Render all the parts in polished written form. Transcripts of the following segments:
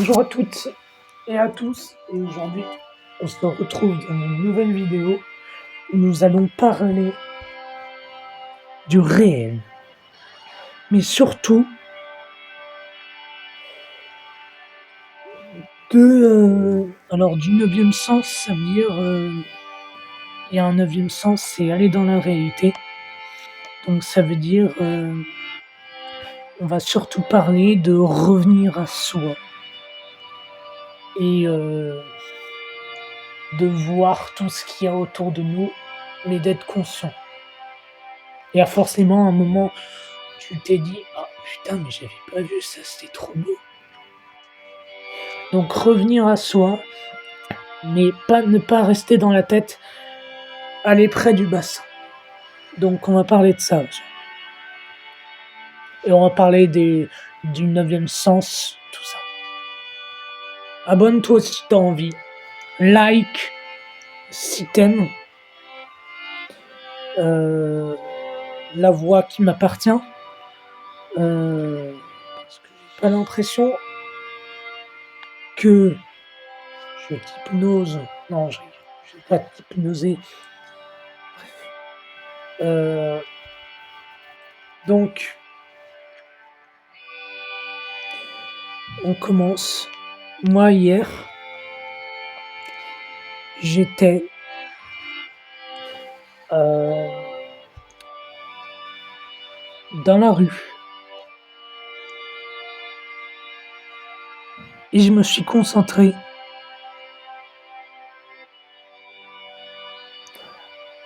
Bonjour à toutes et à tous, et aujourd'hui on se retrouve dans une nouvelle vidéo où nous allons parler du réel, mais surtout du neuvième sens. Ça veut dire il y a un neuvième sens, c'est aller dans la réalité. Donc ça veut dire on va surtout parler de revenir à soi et de voir tout ce qu'il y a autour de nous, mais d'être conscient. Il y a forcément un moment où tu t'es dit ah putain, mais j'avais pas vu ça, c'était trop beau. Donc revenir à soi, mais ne pas rester dans la tête, aller près du bassin. Donc on va parler de ça aujourd'hui. Et on va parler du neuvième sens, tout ça. Abonne-toi si t'as envie. Like si t'aimes. La voix qui m'appartient. Parce que j'ai pas l'impression que je t'hypnose. Non, je vais pas t'hypnoser. Donc, on commence. Moi, hier, j'étais dans la rue. Et je me suis concentré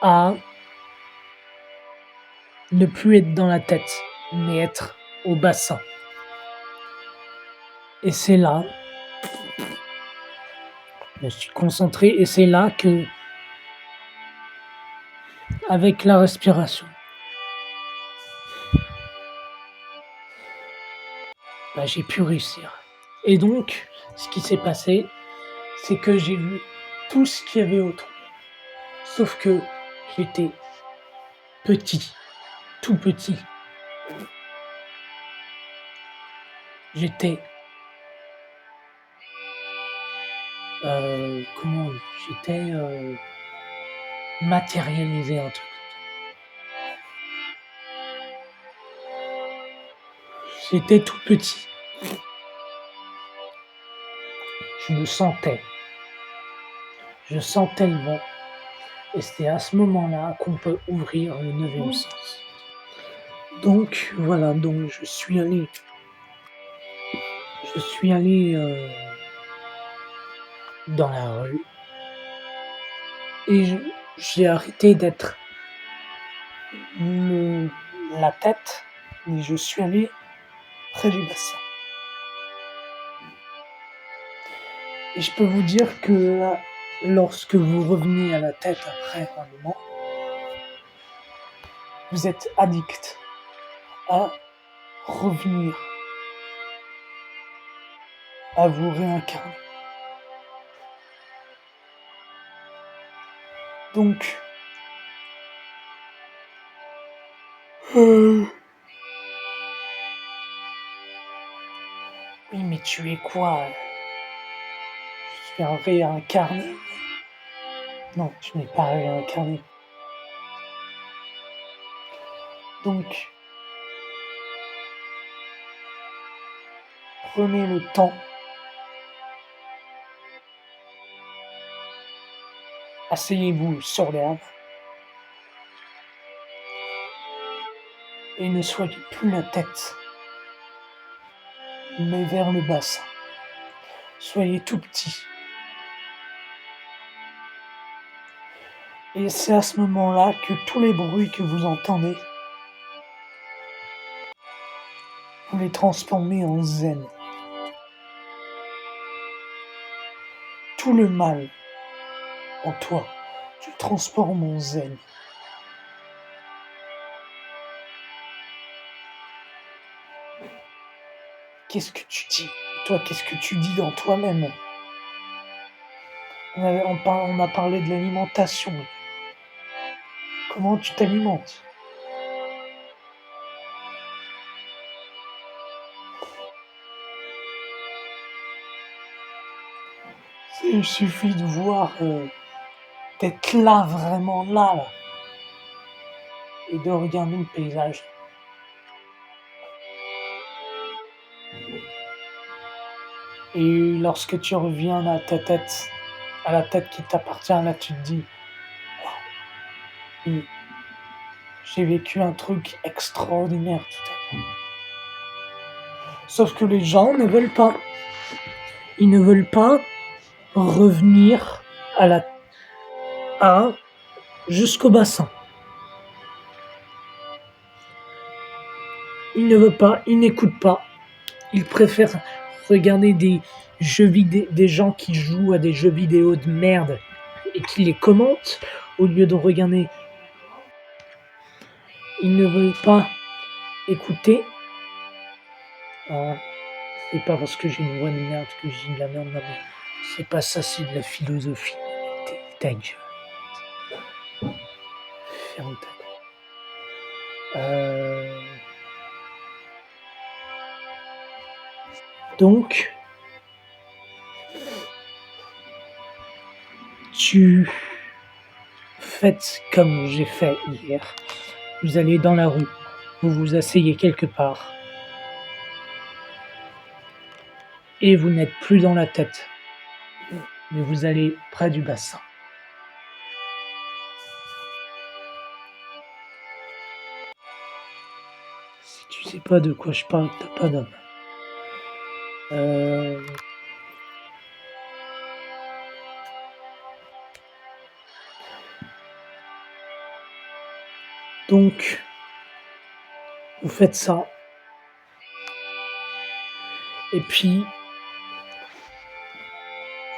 à ne plus être dans la tête, mais être au bassin. Et c'est là, je me suis concentré, et c'est là que, avec la respiration, j'ai pu réussir. Et donc, ce qui s'est passé, c'est que j'ai vu tout ce qu'il y avait autour. Sauf que j'étais petit, tout petit. J'étais j'étais matérialisé, un truc. J'étais tout petit. Je le sentais. Je sentais le vent. Et c'est à ce moment-là qu'on peut ouvrir le neuvième sens. Donc voilà, donc je suis allé dans la rue et j'ai arrêté d'être la tête, et je suis allé près du bassin. Et je peux vous dire que là, lorsque vous revenez à la tête après un moment, vous êtes addict à revenir, à vous réincarner. Donc, oui, mais tu es quoi? Je suis un réincarné. Non, tu n'es pas réincarné. Donc, prenez le temps, asseyez-vous sur l'herbe et ne soyez plus la tête, mais vers le bassin. Soyez tout petit. Et c'est à ce moment-là que tous les bruits que vous entendez, vous les transformez en zen. Tout le mal en toi, tu le transformes en zen. Qu'est-ce que tu dis? Toi, qu'est-ce que tu dis dans toi-même? On a parlé de l'alimentation. Comment tu t'alimentes? Il suffit de voir, d'être là, vraiment là, et de regarder le paysage. Et lorsque tu reviens à la tête qui t'appartient, là tu te dis, «Waouh, j'ai vécu un truc extraordinaire tout à l'heure». Sauf que les gens ne veulent pas. Ils ne veulent pas revenir à la à jusqu'au bassin. Ils ne veulent pas, ils n'écoutent pas. Ils préfèrent regarder des gens qui jouent à des jeux vidéo de merde et qui les commentent au lieu de regarder. Ils ne veulent pas écouter. C'est pas parce que j'ai une voix de merde que je dis de la merde, non mais c'est pas ça, c'est de la philosophie. Ta gueule. Ferme ta gueule. Donc, tu faites comme j'ai fait hier. Vous allez dans la rue, vous vous asseyez quelque part, et vous n'êtes plus dans la tête, mais vous allez près du bassin. Si tu sais pas de quoi je parle, t'as pas d'homme. Donc, vous faites ça. Et puis,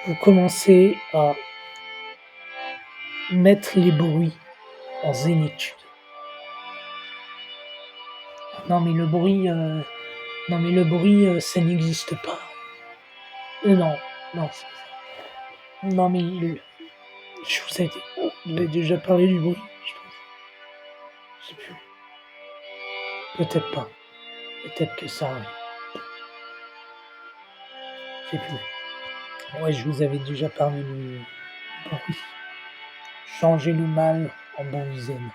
vous commencez à mettre les bruits en zénitude. Non mais le bruit, ça n'existe pas. Non, c'est ça. Non mais je vous ai déjà parlé du bruit, je pense. Je sais plus. Peut-être pas. Peut-être que ça arrive. Je sais plus. Ouais, je vous avais déjà parlé du bruit. Changer le mal en bon zen.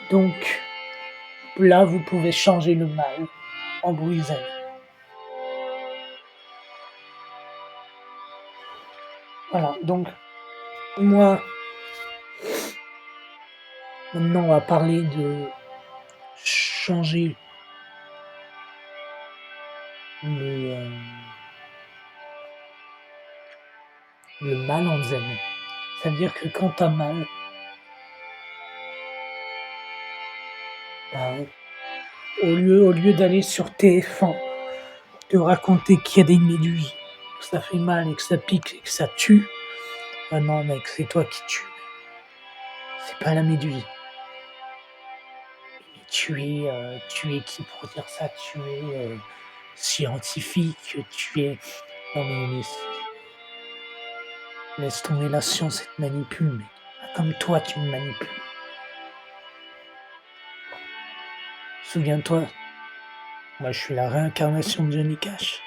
Donc, là, vous pouvez changer le mal en bruit zen. Voilà, donc, moi, maintenant, on va parler de changer le mal en zen. Ça veut dire que quand t'as mal, bah, au lieu d'aller sur TF1, de raconter qu'il y a des méduses, que ça fait mal et que ça pique et que ça tue, ah non mec, c'est toi qui tues. C'est pas la méduse. Mais tu es qui pour dire ça? Tu es scientifique, tu es... Non mais laisse tomber la science, elle te manipule, mec. Comme toi, tu me manipules. Souviens-toi, moi je suis la réincarnation de Johnny Cash.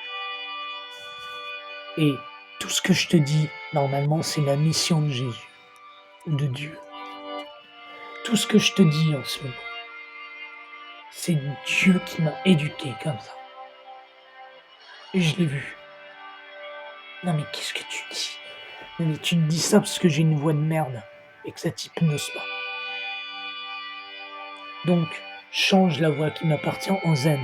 Et tout ce que je te dis, normalement, c'est la mission de Jésus, de Dieu. Tout ce que je te dis en ce moment, c'est Dieu qui m'a éduqué comme ça. Et je l'ai vu. Non mais qu'est-ce que tu dis? Non mais tu te dis ça parce que j'ai une voix de merde et que ça t'hypnose pas. Donc, change la voix qui m'appartient en zen.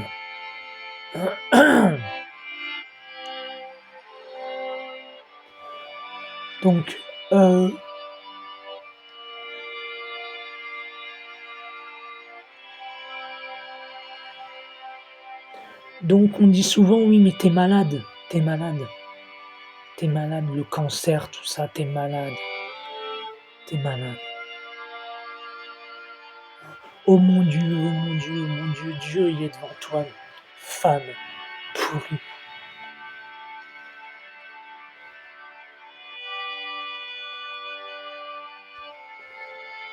Donc, on dit souvent, oui, mais t'es malade, le cancer, tout ça, t'es malade. Oh mon Dieu, Dieu, il est devant toi, femme pourrie.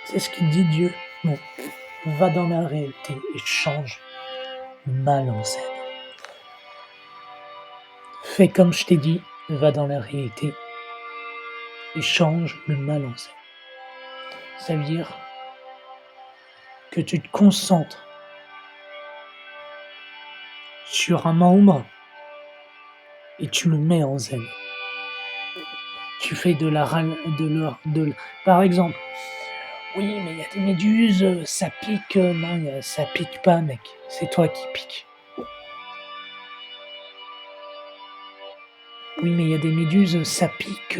C'est ce qu'il dit Dieu. Non, va dans la réalité et change le mal en zen. fais comme je t'ai dit, va dans la réalité et change le mal en scène. Ça veut dire que tu te concentres sur un membre et tu le mets en zen. Tu fais de la ral de leur de l par exemple: «Oui, mais il y a des méduses, ça pique», non, ça pique pas mec, c'est toi qui piques. «Oui, mais il y a des méduses, ça pique»,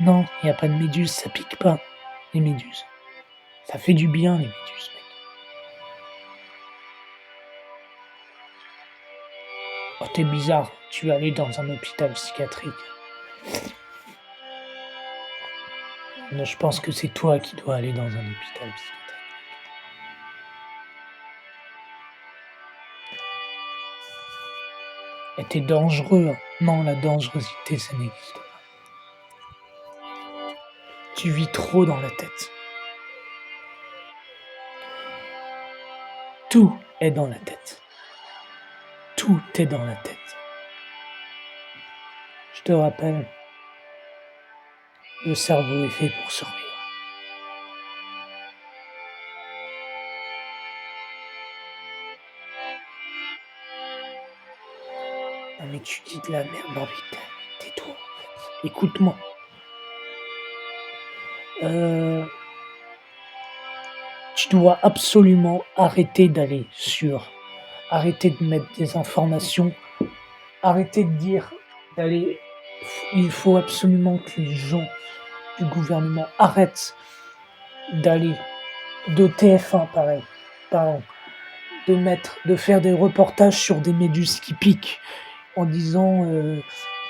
non, il y a pas de méduses, ça pique pas, les méduses. Ça fait du bien les méduses mec. Oh tu bizarre, tu vas aller dans un hôpital psychiatrique. Non, je pense que c'est toi qui dois aller dans un hôpital psychiatrique. Et tu dangereux, hein. Non, la dangerosité, ça n'existe pas. Tu vis trop dans la tête. Tout est dans la tête. Tout est dans la tête. Je te rappelle, le cerveau est fait pour survivre. Non mais tu dis de la merde, non mais tais-toi en fait. Écoute-moi. Euh, Tu dois absolument arrêter de mettre des informations, arrêter de dire d'aller, il faut absolument que les gens du gouvernement arrêtent d'aller de TF1 pareil, pardon, de faire des reportages sur des méduses qui piquent en disant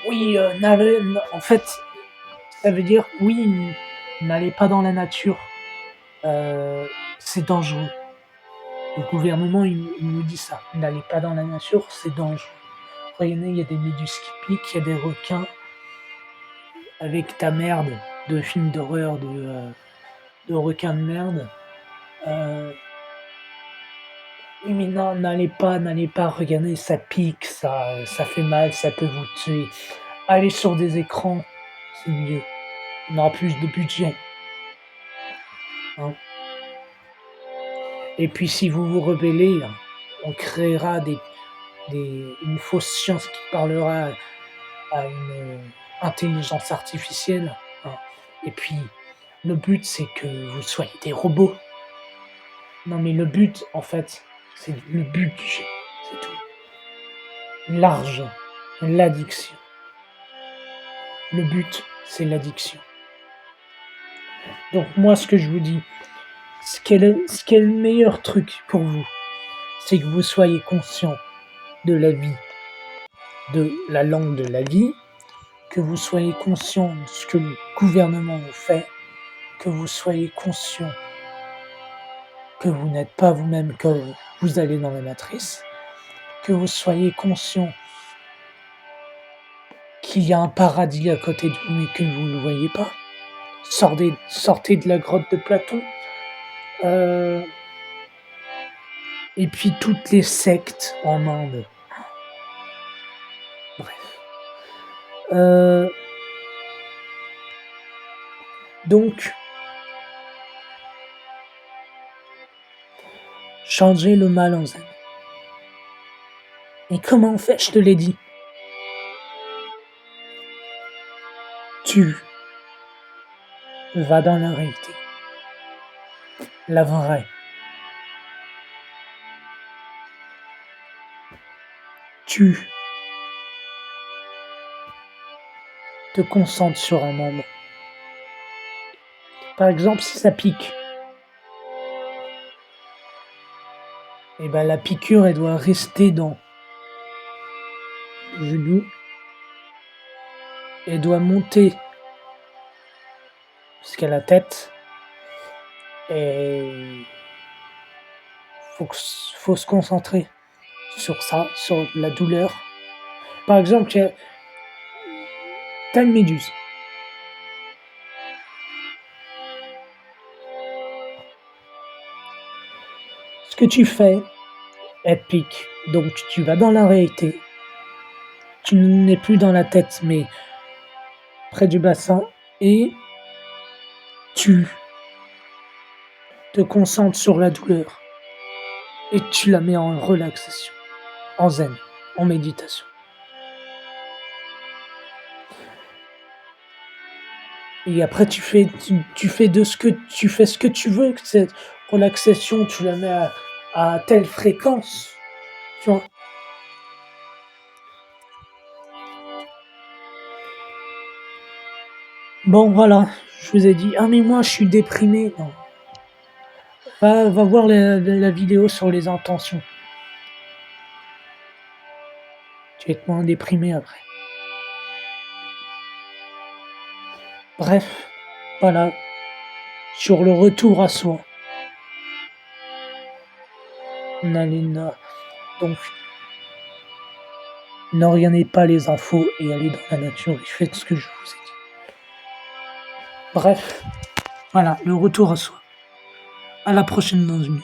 oui, en fait, ça veut dire oui, n'allez pas dans la nature, euh, c'est dangereux. Le gouvernement, il nous dit ça. N'allez pas dans la nature, c'est dangereux. Regardez, il y a des méduses qui piquent, il y a des requins. Avec ta merde de film d'horreur, de requins de merde. Euh, oui, mais non, n'allez pas, regardez, ça pique, ça fait mal, ça peut vous tuer. Allez sur des écrans, c'est mieux. On aura plus de budget. Hein. Et puis si vous vous rebellez, on créera une fausse science qui parlera à une intelligence artificielle. Hein. Et puis le but c'est que vous soyez des robots. Non mais le but en fait, c'est le but du jeu, c'est tout. L'argent, l'addiction. Le but, c'est l'addiction. Donc moi, ce que je vous dis, ce qui est le meilleur truc pour vous, c'est que vous soyez conscient de la vie, de la langue de la vie, que vous soyez conscient de ce que le gouvernement vous fait, que vous soyez conscient que vous n'êtes pas vous-même, que vous allez dans la matrice, que vous soyez conscient qu'il y a un paradis à côté de vous mais que vous ne le voyez pas. Sortez de la grotte de Platon. Et puis toutes les sectes en Inde. Bref. Donc, changer le mal en zen. Et comment on fait? Je te l'ai dit. Tu vas dans la réalité. La vraie. Tu te concentres sur un membre. Par exemple, si ça pique, et ben la piqûre, elle doit rester dans le genou. Elle doit monter jusqu'à la tête. Et faut se concentrer sur ça, sur la douleur. Par exemple, t'as une méduse. Ce que tu fais, elle pique. Donc tu vas dans la réalité tu n'es plus dans la tête, mais près du bassin et tu te concentres sur la douleur et tu la mets en relaxation, en zen, en méditation. Et après tu fais ce que tu veux, que cette relaxation, tu la mets à telle fréquence, tu vois? Bon voilà, je vous ai dit: «Ah mais moi je suis déprimé». Non, va voir la vidéo sur les intentions, tu vas être moins déprimé après. Bref, voilà, sur le retour à soi, Nalina, donc n'orientez pas les infos et allez dans la nature et faites ce que je vous ai dit. Bref, voilà, le retour à soi. À la prochaine dans une